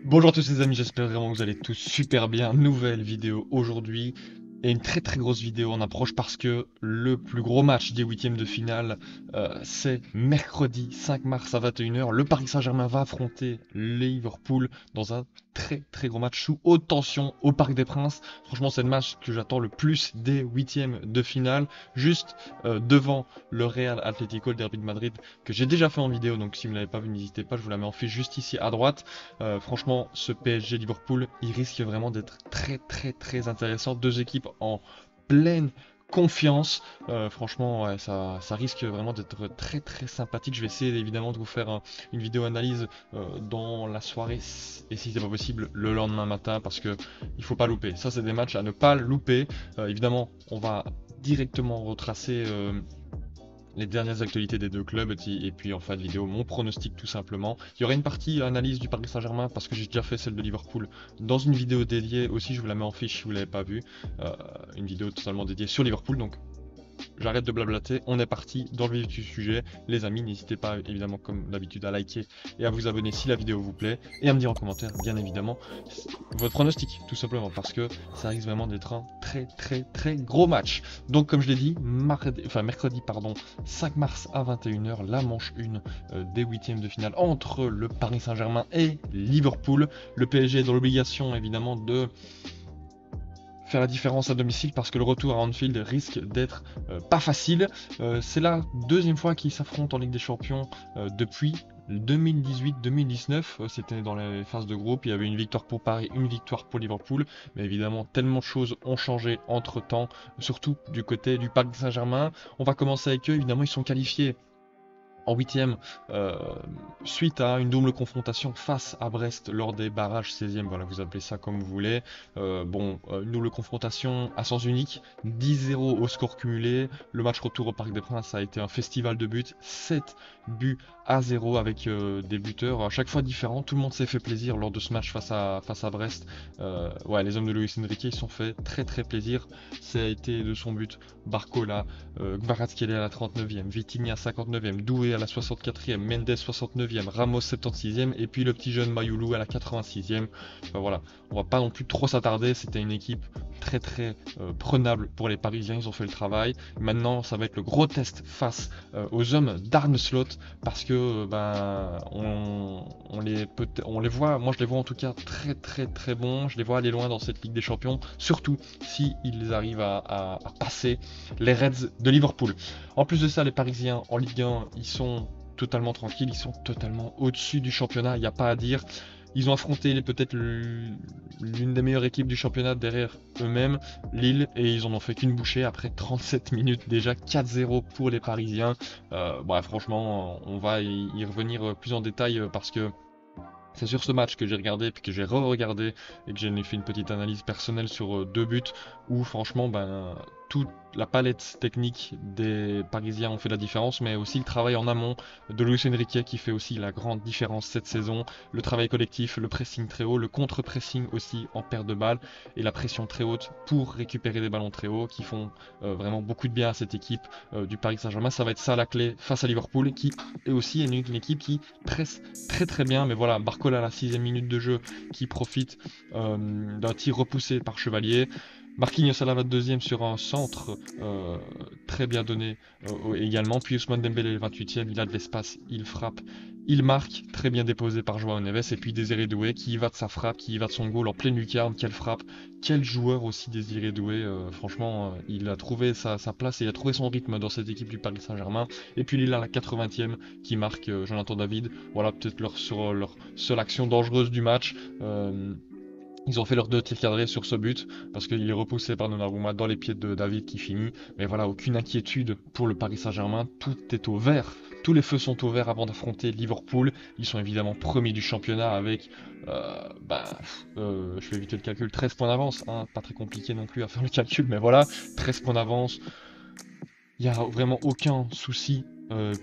Bonjour à tous les amis, j'espère vraiment que vous allez tous super bien. Nouvelle vidéo aujourd'hui et une très grosse vidéo en approche parce que le plus gros match des huitièmes de finale, c'est mercredi 5 mars à 21 h. Le Paris Saint-Germain va affronter Liverpool dans un très gros match sous haute tension au Parc des Princes. Franchement, c'est le match que j'attends le plus des huitièmes de finale, juste devant le Real Atlético, le derby de Madrid, que j'ai déjà fait en vidéo. Donc si vous ne l'avez pas vu, n'hésitez pas, je vous la mets en fiche juste ici à droite. Franchement, ce PSG Liverpool, il risque vraiment d'être très intéressant. Deux équipes en pleine confiance. Franchement, ouais, ça risque vraiment d'être très sympathique. Je vais essayer évidemment de vous faire une vidéo analyse dans la soirée et si c'est pas possible le lendemain matin parce que il faut pas louper. Ça, c'est des matchs à ne pas louper. Évidemment, on va directement retracer les dernières actualités des deux clubs et puis en fin de vidéo mon pronostic tout simplement. Il y aura une partie analyse du Paris Saint-Germain parce que j'ai déjà fait celle de Liverpool dans une vidéo dédiée aussi, je vous la mets en fiche si vous l'avez pas vue, une vidéo totalement dédiée sur Liverpool. Donc j'arrête de blablater, on est parti dans le vif du sujet. Les amis, n'hésitez pas évidemment comme d'habitude à liker et à vous abonner si la vidéo vous plaît et à me dire en commentaire bien évidemment votre pronostic tout simplement parce que ça risque vraiment d'être un très gros match. Donc comme je l'ai dit, mercredi 5 mars à 21 h, la manche 1 des huitièmes de finale entre le Paris Saint-Germain et Liverpool. Le PSG est dans l'obligation évidemment de faire la différence à domicile parce que le retour à Anfield risque d'être pas facile. C'est la deuxième fois qu'ils s'affrontent en Ligue des Champions depuis 2018-2019, c'était dans les phases de groupe, il y avait une victoire pour Paris, une victoire pour Liverpool, mais évidemment tellement de choses ont changé entre temps, surtout du côté du Paris Saint-Germain. On va commencer avec eux, évidemment ils sont qualifiés en huitième, suite à une double confrontation face à Brest lors des barrages 16e, voilà, vous appelez ça comme vous voulez. Une double confrontation à sens unique, 10-0 au score cumulé. Le match retour au Parc des Princes a été un festival de buts, 7 buts à 0 avec des buteurs à chaque fois différents. Tout le monde s'est fait plaisir lors de ce match face à Brest. Ouais, les hommes de Luis Enrique, ils se sont fait très plaisir. Ça a été de son but Barcola, Kvaratskhelia à la 39e, Vitinha à 59e, Doué à la 64e, Mendes 69e, Ramos 76e et puis le petit jeune Mayoulou à la 86e. Enfin, voilà, on va pas non plus trop s'attarder, c'était une équipe très prenable pour les Parisiens, ils ont fait le travail. Maintenant, ça va être le gros test face aux hommes d'Arne Slot parce que on les voit, moi je les vois en tout cas très bons, je les vois aller loin dans cette Ligue des Champions, surtout si ils arrivent à passer les Reds de Liverpool. En plus de ça, les Parisiens en Ligue 1, ils sont totalement tranquilles, ils sont totalement au-dessus du championnat, il n'y a pas à dire. Ils ont affronté peut-être l'une des meilleures équipes du championnat derrière eux-mêmes, Lille, et ils en ont fait qu'une bouchée après 37 minutes déjà, 4-0 pour les Parisiens. Franchement, on va y revenir plus en détail parce que c'est sur ce match que j'ai regardé, puis que j'ai re-regardé, et que j'ai fait une petite analyse personnelle sur deux buts, où franchement, toute la palette technique des Parisiens ont fait la différence, mais aussi le travail en amont de Luis Enrique qui fait aussi la grande différence cette saison. Le travail collectif, le pressing très haut, le contre-pressing aussi en perte de balles, et la pression très haute pour récupérer des ballons très hauts, qui font vraiment beaucoup de bien à cette équipe du Paris Saint-Germain. Ça va être ça la clé face à Liverpool, qui est aussi une équipe qui presse très bien, mais voilà, Barcola à la 6ème minute de jeu qui profite d'un tir repoussé par Chevalier. Marquinhos à la 22e sur un centre très bien donné également. Puis Ousmane Dembélé le 28e, il a de l'espace, il frappe, il marque, très bien déposé par Joao Neves. Et puis Désiré Doué qui y va de sa frappe, qui y va de son goal en pleine lucarne. Quelle frappe, quel joueur aussi Désiré Doué. Franchement, il a trouvé sa place et il a trouvé son rythme dans cette équipe du Paris Saint-Germain. Et puis Lille à la 80e qui marque Jonathan David. Voilà peut-être leur seule action dangereuse du match. Ils ont fait leurs deux tirs cadrés sur ce but parce qu'il est repoussé par Donnarumma dans les pieds de David qui finit. Mais voilà, aucune inquiétude pour le Paris Saint-Germain. Tout est au vert. Tous les feux sont au vert avant d'affronter Liverpool. Ils sont évidemment premiers du championnat avec, je vais éviter le calcul, 13 points d'avance. Hein. Pas très compliqué non plus à faire le calcul, mais voilà, 13 points d'avance. Il n'y a vraiment aucun souci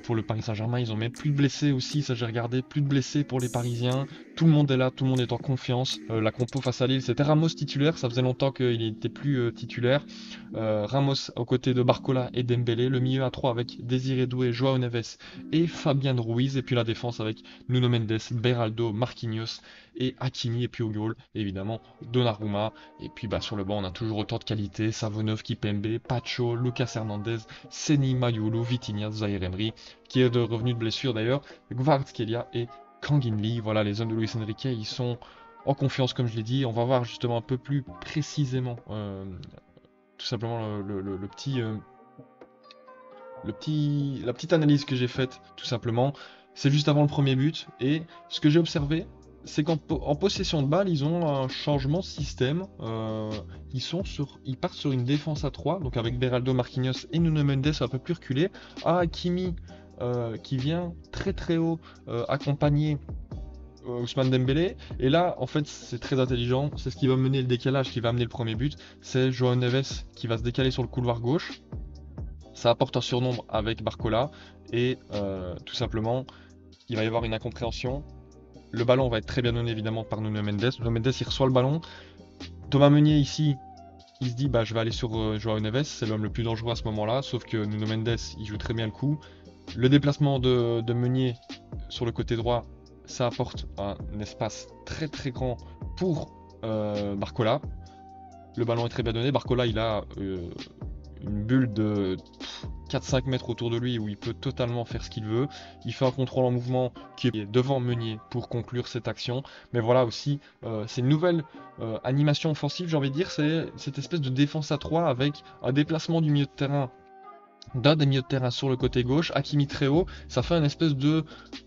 pour le Paris Saint-Germain. Ils ont même plus de blessés aussi, ça j'ai regardé, plus de blessés pour les Parisiens. Tout le monde est là, tout le monde est en confiance. La compo face à Lille, c'était Ramos titulaire, ça faisait longtemps qu'il n'était plus titulaire. Ramos aux côtés de Barcola et Dembélé, le milieu à 3 avec Désiré Doué, Joao Neves et Fabien Ruiz, et puis la défense avec Nuno Mendes, Beraldo, Marquinhos et Hakimi, et puis au goal, évidemment, Donnarumma. Et puis bah, sur le banc, on a toujours autant de qualité, Savonov, Kipembe, Pacho, Lucas Hernandez, Seny, Mayulu, Vitinha, Zaïre Emery, qui est revenu de blessure d'ailleurs, Kvaratskhelia et Kangin Lee. Voilà, les hommes de Luis Enrique, ils sont en confiance comme je l'ai dit. On va voir justement un peu plus précisément tout simplement la petite analyse que j'ai faite, tout simplement. C'est juste avant le premier but. Et ce que j'ai observé, c'est qu'en possession de balle, ils ont un changement de système. Ils partent sur une défense à 3, donc avec Beraldo, Marquinhos et Nuno Mendes un peu plus reculé. Hakimi qui vient très très haut accompagner Ousmane Dembélé. Et là, en fait, c'est très intelligent. C'est ce qui va mener le décalage, qui va amener le premier but. C'est Joao Neves qui va se décaler sur le couloir gauche. Ça apporte un surnombre avec Barcola. Et tout simplement, il va y avoir une incompréhension. Le ballon va être très bien donné évidemment par Nuno Mendes. Nuno Mendes, il reçoit le ballon. Thomas Meunier ici, il se dit bah je vais aller sur Joao Neves, c'est l'homme le plus dangereux à ce moment-là. Sauf que Nuno Mendes, il joue très bien le coup. Le déplacement de Meunier sur le côté droit, ça apporte un espace très très grand pour Barcola. Le ballon est très bien donné. Barcola, il a une bulle de 4-5 mètres autour de lui où il peut totalement faire ce qu'il veut. Il fait un contrôle en mouvement qui est devant Meunier pour conclure cette action. Mais voilà aussi, c'est une nouvelle animation offensive, j'ai envie de dire. C'est cette espèce de défense à 3 avec un déplacement du milieu de terrain d'un des milieux de terrain sur le côté gauche, Hakimi très haut, ça fait une espèce de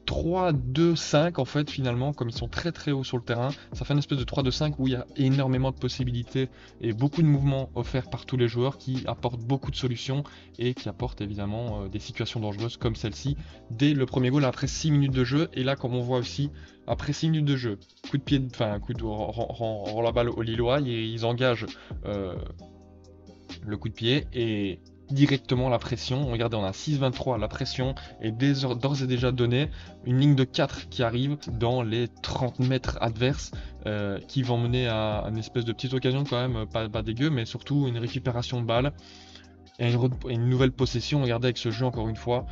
3-2-5 en fait finalement, comme ils sont très très hauts sur le terrain, ça fait une espèce de 3-2-5 où il y a énormément de possibilités et beaucoup de mouvements offerts par tous les joueurs qui apportent beaucoup de solutions et qui apportent évidemment des situations dangereuses comme celle-ci dès le premier goal après 6 minutes de jeu. Et là comme on voit aussi, après 6 minutes de jeu, coup de pied, enfin coup de rend la balle aux Lillois, et ils engagent le coup de pied et directement la pression. Regardez, on a 6-23, la pression est d'ores et déjà donnée. Une ligne de 4 qui arrive dans les 30 mètres adverses qui vont mener à une espèce de petite occasion quand même, pas dégueu, mais surtout une récupération de balle. Et une nouvelle possession, regardez avec ce jeu encore une fois,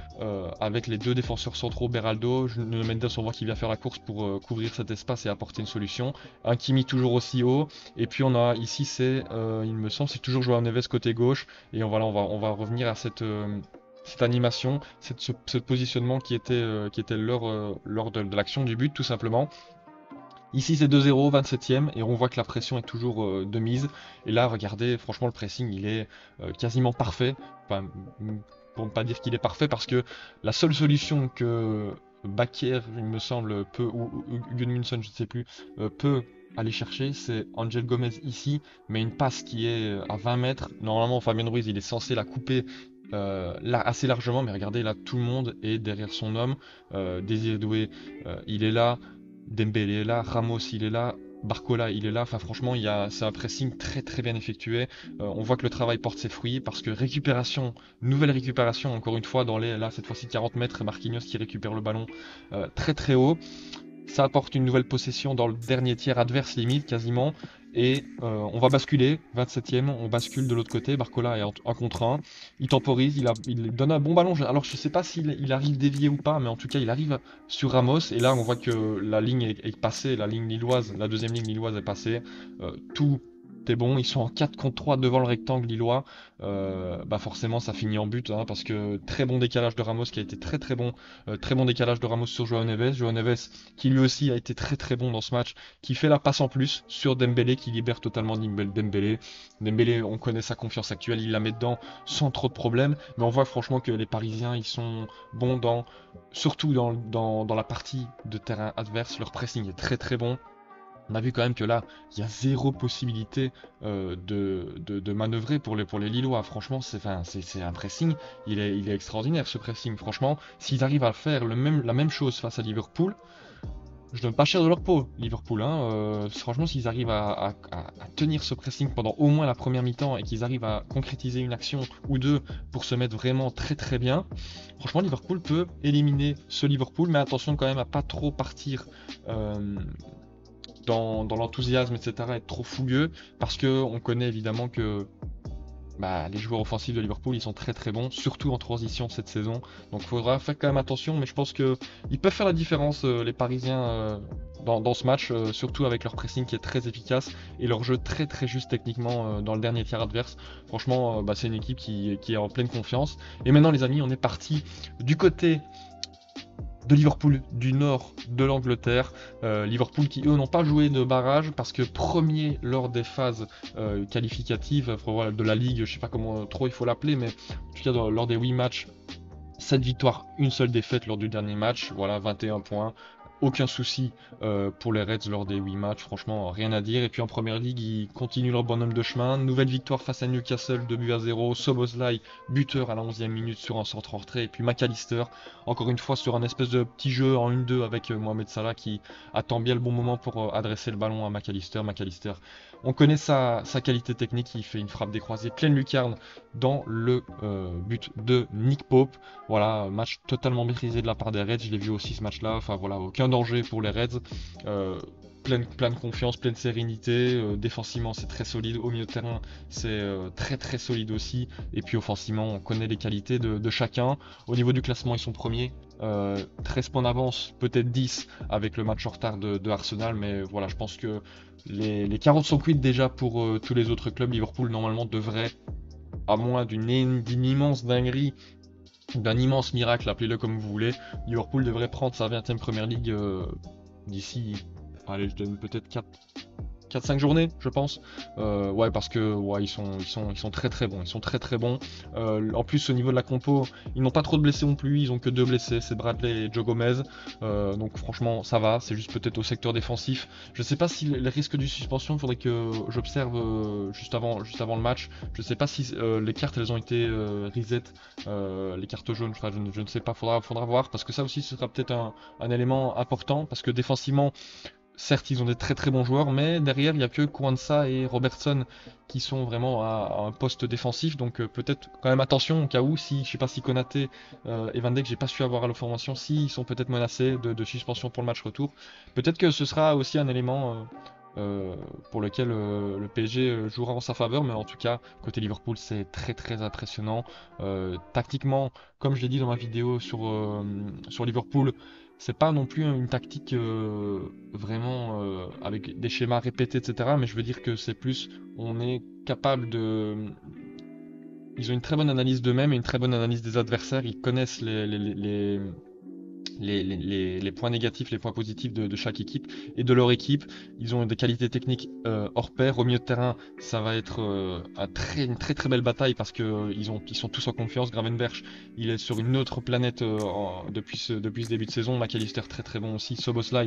avec les deux défenseurs centraux, Beraldo, Nuno Mendes, on voit qu'il vient faire la course pour couvrir cet espace et apporter une solution. Un Kimi toujours aussi haut, et puis on a ici, il me semble, c'est toujours Joao Neves côté gauche, et on va revenir à cette animation, ce positionnement qui était lors de l'action du but tout simplement. Ici c'est 2-0, 27ème, et on voit que la pression est toujours de mise. Et là, regardez, franchement, le pressing, il est quasiment parfait. Enfin, pour ne pas dire qu'il est parfait, parce que la seule solution que Bakker, il me semble, ou Gudmundsson, je ne sais plus, peut aller chercher, c'est Angel Gomez ici, mais une passe qui est à 20 mètres. Normalement, Fabien Ruiz, il est censé la couper là, assez largement, mais regardez, là, tout le monde est derrière son homme. Désiré Doué, il est là. Dembélé est là, Ramos il est là, Barcola il est là, enfin franchement c'est un pressing très très bien effectué. On voit que le travail porte ses fruits parce que nouvelle récupération encore une fois là cette fois-ci 40 mètres, Marquinhos qui récupère le ballon très très haut. Ça apporte une nouvelle possession dans le dernier tiers adverse limite quasiment. Et on va basculer, 27ème, on bascule de l'autre côté, Barcola est en contre 1, il temporise, il donne un bon ballon, alors je sais pas s'il arrive dévié ou pas, mais en tout cas il arrive sur Ramos, et là on voit que la ligne est passée, la ligne lilloise, la deuxième ligne lilloise est passée, tout est bon, ils sont en 4 contre 3 devant le rectangle lillois, bah forcément ça finit en but, hein, parce que très bon décalage de Ramos qui a été très très bon, très bon décalage de Ramos sur Joao Neves qui lui aussi a été très très bon dans ce match, qui fait la passe en plus sur Dembélé, qui libère totalement Dembélé. Dembélé, on connaît sa confiance actuelle, il la met dedans sans trop de problèmes, mais on voit franchement que les Parisiens, ils sont bons surtout dans la partie de terrain adverse, leur pressing est très très bon. On a vu quand même que là, il y a zéro possibilité de manœuvrer pour les Lillois. Franchement, c'est un pressing, il est extraordinaire ce pressing. Franchement, s'ils arrivent à faire la même chose face à Liverpool, je donne pas cher de leur peau, Liverpool. Hein. Franchement, s'ils arrivent à tenir ce pressing pendant au moins la première mi-temps et qu'ils arrivent à concrétiser une action ou deux pour se mettre vraiment très très bien, franchement, Liverpool peut éliminer ce Liverpool, mais attention quand même à pas trop partir dans l'enthousiasme, etc., être trop fougueux, parce que on connaît évidemment que les joueurs offensifs de Liverpool, ils sont très très bons, surtout en transition cette saison. Donc il faudra faire quand même attention, mais je pense que ils peuvent faire la différence, les Parisiens, dans ce match, surtout avec leur pressing qui est très efficace et leur jeu très très juste techniquement dans le dernier tiers adverse. Franchement, c'est une équipe qui est en pleine confiance. Et maintenant les amis, on est parti du côté de Liverpool du nord de l'Angleterre. Liverpool qui eux n'ont pas joué de barrage parce que premier lors des phases qualificatives de la Ligue, je sais pas comment trop il faut l'appeler, mais en tout cas lors des 8 matchs, 7 victoires, une seule défaite lors du dernier match, voilà 21 points. Aucun souci pour les Reds lors des 8 matchs, franchement rien à dire. Et puis en première ligue, ils continuent leur bonhomme de chemin. Nouvelle victoire face à Newcastle, 2-0. Szoboszlai, buteur à la 11e minute sur un centre en retrait. Et puis McAllister, encore une fois sur un espèce de petit jeu en 1-2 avec Mohamed Salah qui attend bien le bon moment pour adresser le ballon à McAllister. McAllister, on connaît sa qualité technique, il fait une frappe décroisée pleine lucarne dans le but de Nick Pope. Voilà, match totalement maîtrisé de la part des Reds, je l'ai vu aussi ce match-là, enfin voilà, aucun danger pour les Reds. Pleine confiance, pleine sérénité. Défensivement, c'est très solide. Au milieu de terrain, c'est très très solide aussi. Et puis offensivement, on connaît les qualités de chacun. Au niveau du classement, ils sont premiers. 13 points d'avance, peut-être 10 avec le match en retard de Arsenal. Mais voilà, je pense que les carottes sont cuites déjà pour tous les autres clubs. Liverpool, normalement, devrait, à moins d'une immense dinguerie, d'un immense miracle, appelez-le comme vous voulez, Liverpool devrait prendre sa 20e Première Ligue d'ici, allez, je donne peut-être 4-5 journées, je pense. Ouais, parce que ouais, ils sont très très bons. Ils sont très très bons. En plus, au niveau de la compo, ils n'ont pas trop de blessés non plus. Ils ont que 2 blessés, c'est Bradley et Joe Gomez. Donc franchement, ça va. C'est juste peut-être au secteur défensif. Je sais pas si les risques du suspension, il faudrait que j'observe juste avant le match. Je sais pas si les cartes elles ont été reset, les cartes jaunes. Enfin, je ne sais pas. Faudra voir parce que ça aussi ce sera peut-être un élément important parce que défensivement. Certes, ils ont des très très bons joueurs, mais derrière, il n'y a que Kwanzaa et Robertson qui sont vraiment à un poste défensif. Donc peut-être quand même attention au cas où, si je sais pas si Konaté et Van Dijk, j'ai pas su avoir à l'information, s'ils sont peut-être menacés de suspension pour le match retour. Peut-être que ce sera aussi un élément pour lequel le PSG jouera en sa faveur, mais en tout cas, côté Liverpool, c'est très très impressionnant. Tactiquement, comme je l'ai dit dans ma vidéo sur Liverpool, c'est pas non plus une tactique vraiment avec des schémas répétés, etc. Mais je veux dire que c'est plus, on est capable de. Ils ont une très bonne analyse d'eux-mêmes et une très bonne analyse des adversaires. Ils connaissent les points négatifs, les points positifs de chaque équipe et de leur équipe. Ils ont des qualités techniques hors pair. Au milieu de terrain, ça va être une très très belle bataille parce que ils sont tous en confiance. Gravenberch, il est sur une autre planète depuis ce début de saison. McAllister, très très bon aussi. Szoboszlai,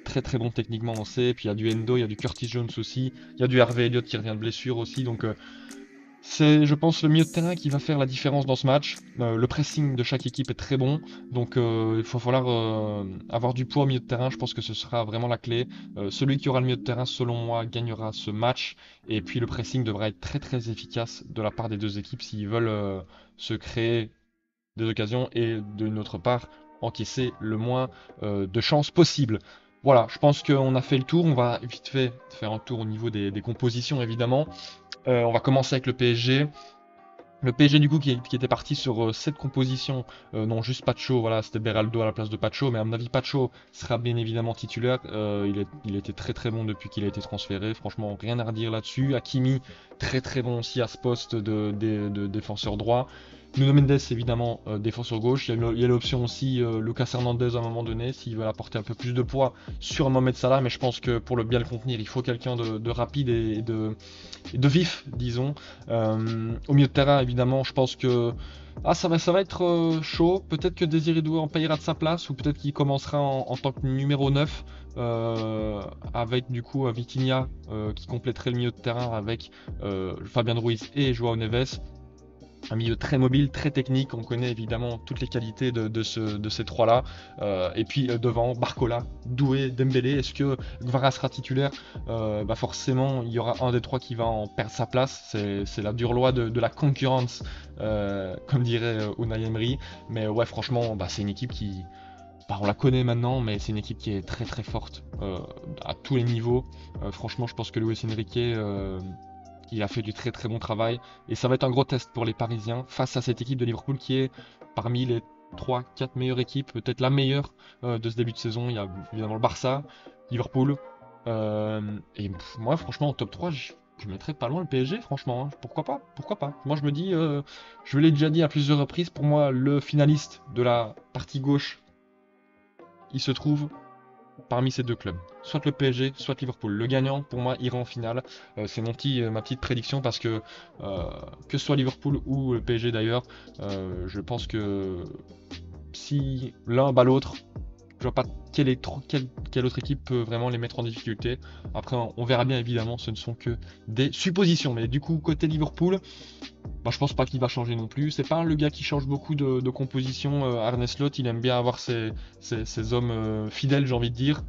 très très bon techniquement, on sait. Puis il y a du Endo, il y a du Curtis Jones aussi. Il y a du Harvey Elliott qui revient de blessure aussi. Donc c'est, je pense, le milieu de terrain qui va faire la différence dans ce match. Le pressing de chaque équipe est très bon, donc il va falloir avoir du poids au milieu de terrain. Je pense que ce sera vraiment la clé. Celui qui aura le milieu de terrain, selon moi, gagnera ce match. Et puis le pressing devra être très très efficace de la part des deux équipes s'ils veulent se créer des occasions et d'une autre part encaisser le moins de chances possible. Voilà, je pense qu'on a fait le tour. On va vite fait faire un tour au niveau des compositions évidemment. On va commencer avec le PSG. Le PSG du coup qui était parti sur cette composition, non juste Pacho, voilà c'était Beraldo à la place de Pacho, mais à mon avis Pacho sera bien évidemment titulaire, il était très très bon depuis qu'il a été transféré, franchement rien à redire là-dessus. Hakimi très très bon aussi à ce poste de défenseur droit. Nuno Mendes évidemment défenseur gauche, il y a l'option aussi Lucas Hernandez à un moment donné s'il veut apporter un peu plus de poids sur Mohamed Salah, mais je pense que pour le bien le contenir il faut quelqu'un de rapide et de vif disons. Au milieu de terrain, évidemment, je pense que ça va être chaud. Peut-être que Désiré Doué en payera de sa place, ou peut-être qu'il commencera en tant que numéro 9, avec du coup Vitinha qui compléterait le milieu de terrain avec Fabien Ruiz et Joao Neves. Un milieu très mobile, très technique. On connaît évidemment toutes les qualités de ces trois-là. Et puis devant, Barcola, Doué, Dembélé. Est-ce que Gvara sera titulaire? Bah forcément, il y aura un des trois qui va en perdre sa place. C'est la dure loi de la concurrence, comme dirait Unai Emery. Mais ouais, franchement, bah, c'est une équipe qui, bah, on la connaît maintenant, mais c'est une équipe qui est très très forte à tous les niveaux. Franchement, je pense que Luis Enrique, il a fait du très très bon travail. Et ça va être un gros test pour les Parisiens face à cette équipe de Liverpool qui est parmi les 3-4 meilleures équipes, peut-être la meilleure de ce début de saison. Il y a évidemment le Barça, Liverpool. Moi, franchement, en top 3, je mettrais pas loin le PSG, franchement, hein. Pourquoi pas? Pourquoi pas? Moi, je me dis, je l'ai déjà dit à plusieurs reprises, pour moi, le finaliste de la partie gauche, il se trouve parmi ces deux clubs. Soit le PSG, soit Liverpool. Le gagnant, pour moi, ira en finale. C'est ma petite prédiction parce que ce soit Liverpool ou le PSG d'ailleurs, je pense que si l'un bat l'autre, je vois pas quelle autre équipe peut vraiment les mettre en difficulté. Après, on verra bien évidemment, ce ne sont que des suppositions. Mais du coup, côté Liverpool, bah, je pense pas qu'il va changer non plus. C'est pas le gars qui change beaucoup de composition. Arne Slot, il aime bien avoir ses hommes fidèles, j'ai envie de dire.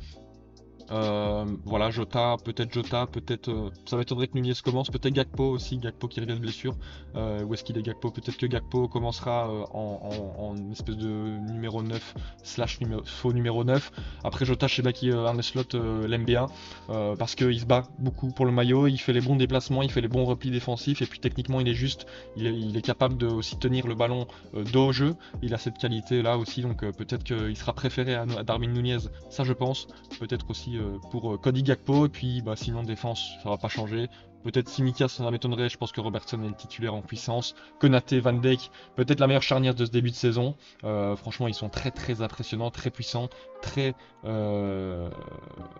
Voilà, Jota, peut-être. Ça m'étonnerait que Nunez commence, peut-être Gakpo aussi, Gakpo qui revient de blessure. Où est-ce qu'il est Gakpo? Peut-être que Gakpo commencera en espèce de numéro 9 slash faux numéro 9. Après Jota, je sais pas qui Arne Slot l'aime bien parce qu'il se bat beaucoup pour le maillot, il fait les bons déplacements, il fait les bons replis défensifs et puis techniquement il est juste, il est capable de aussi tenir le ballon dos au jeu. Il a cette qualité là aussi, donc peut-être qu'il sera préféré à Darwin Nunez, ça je pense. Peut-être aussi pour Cody Gakpo, et puis bah, sinon défense, ça va pas changer. Peut-être Simicas, ça m'étonnerait, je pense que Robertson est le titulaire en puissance. Konaté, Van Dijk, peut-être la meilleure charnière de ce début de saison. Franchement, ils sont très très impressionnants, très puissants, très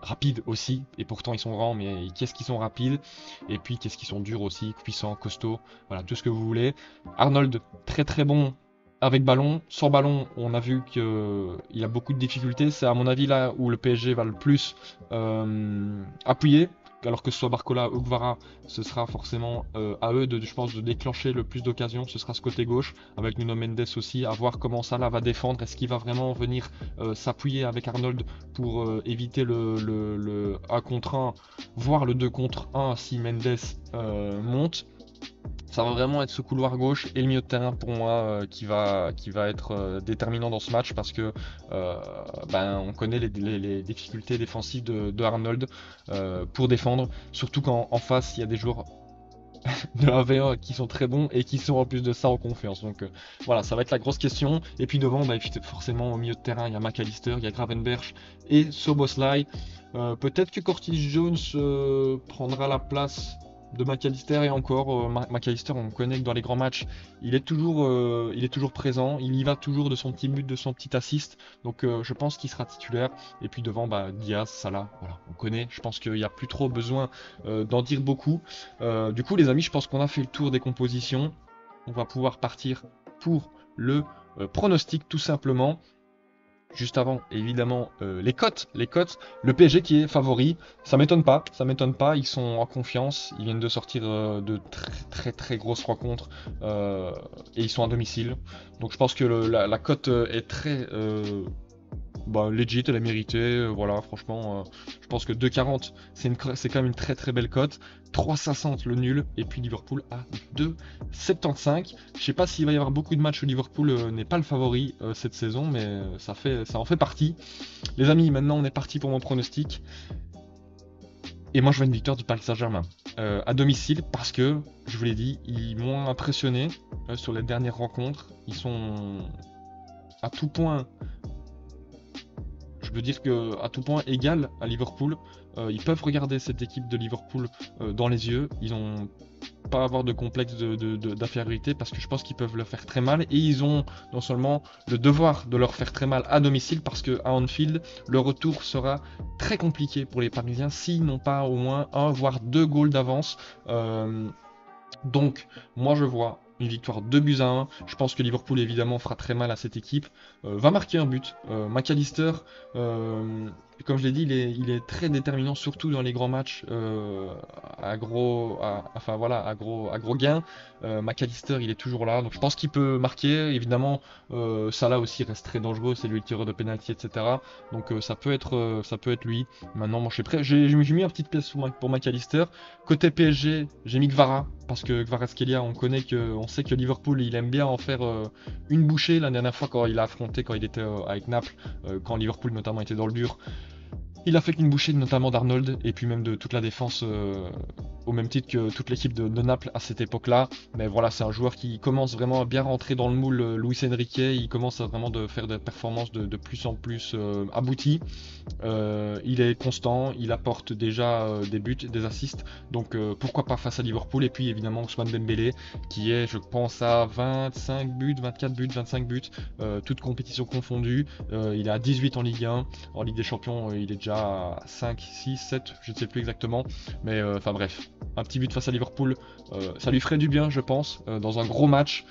rapides aussi. Et pourtant, ils sont grands, mais qu'est-ce qu'ils sont rapides. Et puis, qu'est-ce qu'ils sont durs aussi, puissants, costauds, voilà, tout ce que vous voulez. Arnold, très très bon avec ballon. Sans ballon, on a vu qu'il a beaucoup de difficultés. C'est à mon avis là où le PSG va le plus appuyer. Alors que ce soit Barcola ou Gvara, ce sera forcément à eux, je pense, de déclencher le plus d'occasions. Ce sera ce côté gauche, avec Nuno Mendes aussi, à voir comment Salah va défendre. Est-ce qu'il va vraiment venir s'appuyer avec Arnold pour éviter le 1 contre 1, voire le 2 contre 1 si Mendes monte. Ça va vraiment être ce couloir gauche et le milieu de terrain pour moi qui va être déterminant dans ce match parce que on connaît les difficultés défensives de Arnold pour défendre, surtout quand en face il y a des joueurs de la V1 qui sont très bons et qui sont en plus de ça en confiance. Donc voilà, ça va être la grosse question. Et puis devant, forcément au milieu de terrain, il y a McAllister, il y a Gravenberch et Szoboszlai. Peut-être que Curtis Jones prendra la place de McAllister et encore, McAllister, on connaît que dans les grands matchs, il est toujours présent, il y va toujours de son petit but, de son petit assist, donc je pense qu'il sera titulaire. Et puis devant, Diaz, Salah, voilà, on connaît, je pense qu'il n'y a plus trop besoin d'en dire beaucoup. Du coup, les amis, je pense qu'on a fait le tour des compositions, on va pouvoir partir pour le pronostic tout simplement. Juste avant, évidemment, les cotes. Le PSG qui est favori, ça m'étonne pas, ils sont en confiance, ils viennent de sortir de très très très grosses rencontres et ils sont à domicile. Donc je pense que la cote est très legit, elle est méritée, voilà, franchement, je pense que 2,40 c'est quand même une très très belle cote. 3,60 le nul, et puis Liverpool à 2,75. Je sais pas s'il va y avoir beaucoup de matchs où Liverpool n'est pas le favori cette saison, mais ça en fait partie. Les amis, maintenant on est parti pour mon pronostic. Et moi je vois une victoire du Paris Saint-Germain à domicile parce que, je vous l'ai dit, ils m'ont impressionné sur les dernières rencontres. Ils sont à tout point, je veux dire que à tout point égal à Liverpool. Ils peuvent regarder cette équipe de Liverpool dans les yeux. Ils n'ont pas à avoir de complexe d'infériorité parce que je pense qu'ils peuvent leur faire très mal. Et ils ont non seulement le devoir de leur faire très mal à domicile parce qu'à Anfield, le retour sera très compliqué pour les Parisiens s'ils n'ont pas au moins un voire deux goals d'avance. Donc, moi je vois une victoire 2-1. Je pense que Liverpool évidemment fera très mal à cette équipe. Va marquer un but. McAllister, comme je l'ai dit, il est très déterminant, surtout dans les grands matchs enfin voilà, à gros gain. McAllister, il est toujours là, donc je pense qu'il peut marquer. Évidemment, Salah aussi reste très dangereux, c'est lui le tireur de penalty, etc. Donc ça peut être lui. Maintenant, moi je suis prêt. J'ai mis une petite pièce pour McAllister. Côté PSG, j'ai mis Kvara, parce que Kvaratskhelia, on sait que Liverpool, il aime bien en faire une bouchée. La dernière fois, quand il a affronté, quand il était avec Naples, quand Liverpool notamment était dans le dur, il a fait qu'une bouchée notamment d'Arnold et puis même de toute la défense au même titre que toute l'équipe de Naples à cette époque-là. Mais voilà, c'est un joueur qui commence vraiment à bien rentrer dans le moule Luis Enrique. Il commence à vraiment de faire des performances de plus en plus abouties. Il est constant, il apporte déjà des buts, des assists. Donc pourquoi pas face à Liverpool. Et puis évidemment Ousmane Dembélé qui est, je pense, à 25 buts, 24 buts, 25 buts, toutes compétitions confondues. Il est à 18 en Ligue 1. En Ligue des Champions, il est déjà à 5, 6, 7, je ne sais plus exactement. Mais enfin bref, un petit but face à Liverpool, ça lui ferait du bien, je pense, dans un gros match.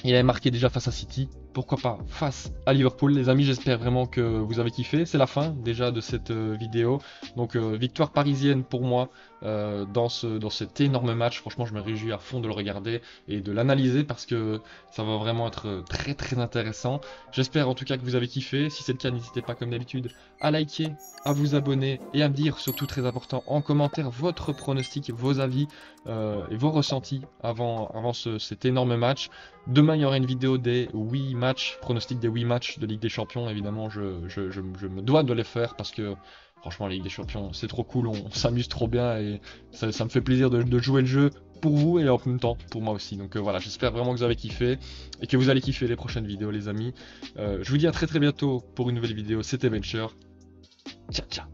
Il avait marqué déjà face à City, pourquoi pas face à Liverpool. Les amis, j'espère vraiment que vous avez kiffé. C'est la fin déjà de cette vidéo. Donc victoire parisienne pour moi dans cet énorme match. Franchement, je me réjouis à fond de le regarder et de l'analyser parce que ça va vraiment être très très intéressant. J'espère en tout cas que vous avez kiffé. Si c'est le cas, n'hésitez pas comme d'habitude à liker, à vous abonner et à me dire, surtout très important, en commentaire votre pronostic, vos avis et vos ressentis avant cet énorme match. Demain, il y aura une vidéo des 8 matchs, pronostic des 8 matchs de Ligue des Champions. Évidemment, je me dois de les faire parce que franchement, la Ligue des Champions, c'est trop cool, on s'amuse trop bien et ça me fait plaisir de jouer le jeu pour vous et en même temps pour moi aussi. Donc voilà, j'espère vraiment que vous avez kiffé et que vous allez kiffer les prochaines vidéos, les amis. Je vous dis à très très bientôt pour une nouvelle vidéo. C'était Venture. Ciao, ciao.